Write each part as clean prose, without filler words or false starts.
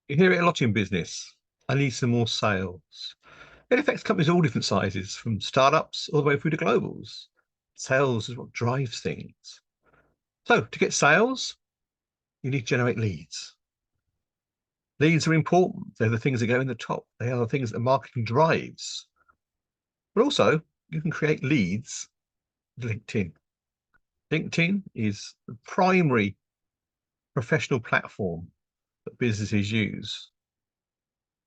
You hear it a lot in business. I need some more sales. It affects companies of all different sizes, from startups all the way through to globals. Sales is what drives things. So, to get sales, you need to generate leads. Leads are important. They're the things that go in the top. They are the things that marketing drives. But also, you can create leads with LinkedIn. LinkedIn is the primary professional platform that businesses use.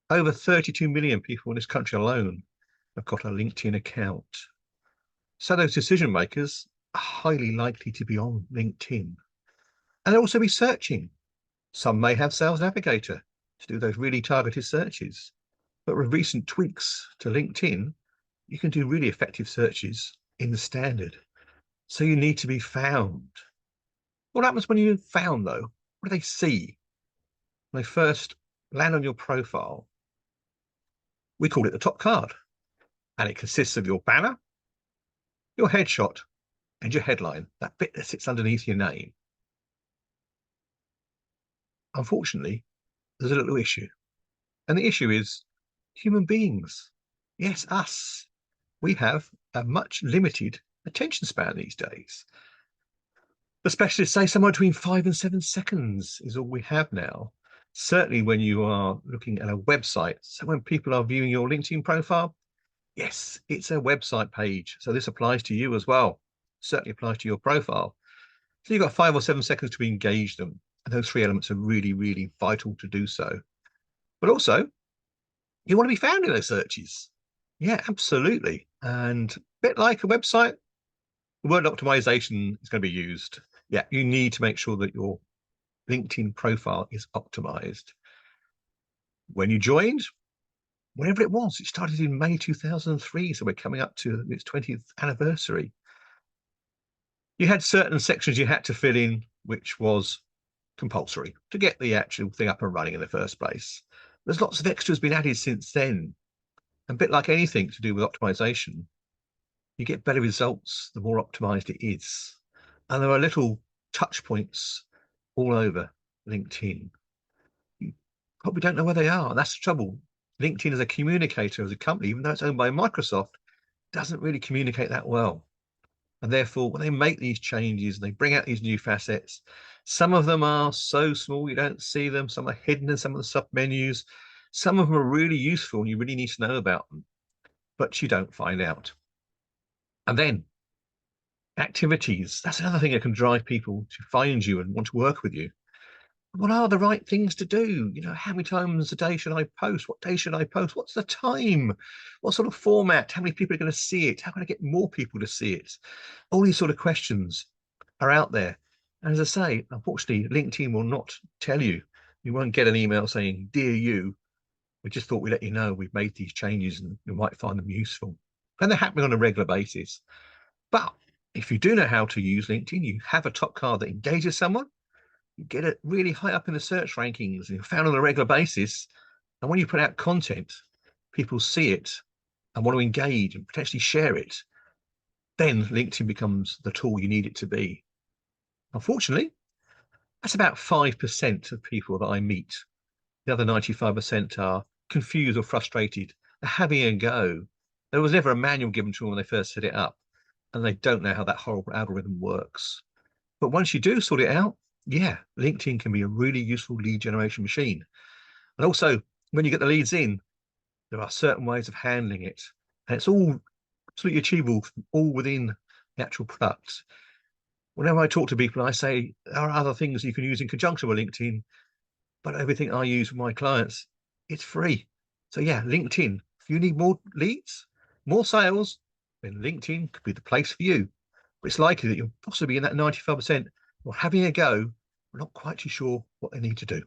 Over 32 million people in this country alone have got a LinkedIn account. So those decision makers are highly likely to be on LinkedIn. And they'll also be searching. Some may have Sales Navigator to do those really targeted searches. But with recent tweaks to LinkedIn, you can do really effective searches in the standard. So you need to be found. What happens when you're found, though? What do they see? When they first land on your profile, we call it the top card. And it consists of your banner, your headshot, and your headline, that bit that sits underneath your name. Unfortunately, there's a little issue. And the issue is human beings. Yes, us. We have a much limited attention span these days. The specialists say somewhere between 5 and 7 seconds is all we have now. Certainly when you are looking at a website. So when people are viewing your LinkedIn profile, yes, it's a website page. So this applies to you as well. Certainly applies to your profile. So you've got 5 or 7 seconds to engage them. And those three elements are really, really vital to do so. But also, you want to be found in those searches. Yeah, absolutely. And a bit like a website, word optimization is going to be used. Yeah, you need to make sure that your LinkedIn profile is optimized. When you joined, whenever it was, it started in May 2003, so we're coming up to its 20th anniversary. You had certain sections you had to fill in, which was compulsory to get the actual thing up and running in the first place. There's lots of extras been added since then. A bit like anything to do with optimization, you get better results the more optimized it is. And there are little touch points all over LinkedIn. You probably don't know where they are. That's the trouble. LinkedIn as a communicator, as a company, even though it's owned by Microsoft, doesn't really communicate that well. And therefore, when they make these changes, they bring out these new facets. Some of them are so small you don't see them. Some are hidden in some of the sub menus. Some of them are really useful and you really need to know about them, but you don't find out. And then activities. That's another thing that can drive people to find you and want to work with you. What are the right things to do? You know, how many times a day should I post? What day should I post? What's the time? What sort of format? How many people are going to see it? How can I get more people to see it? All these sort of questions are out there. And as I say, unfortunately, LinkedIn will not tell you. You won't get an email saying, "Dear you, we just thought we'd let you know we've made these changes and you might find them useful." And they're happening on a regular basis. But if you do know how to use LinkedIn, you have a top card that engages someone, you get it really high up in the search rankings and you're found on a regular basis. And when you put out content, people see it and want to engage and potentially share it. Then LinkedIn becomes the tool you need it to be. Unfortunately, that's about 5% of people that I meet. The other 95% are confused or frustrated. They're having a go. There was never a manual given to them when they first set it up, and they don't know how that horrible algorithm works. But once you do sort it out, yeah, LinkedIn can be a really useful lead generation machine. And also, when you get the leads in, there are certain ways of handling it. And it's all absolutely achievable, all within the actual product. Whenever I talk to people, I say there are other things you can use in conjunction with LinkedIn, but everything I use with my clients, it's free. So yeah, LinkedIn. If you need more leads, more sales, then LinkedIn could be the place for you. But it's likely that you'll possibly be in that 95% or having a go, but not quite too sure what they need to do.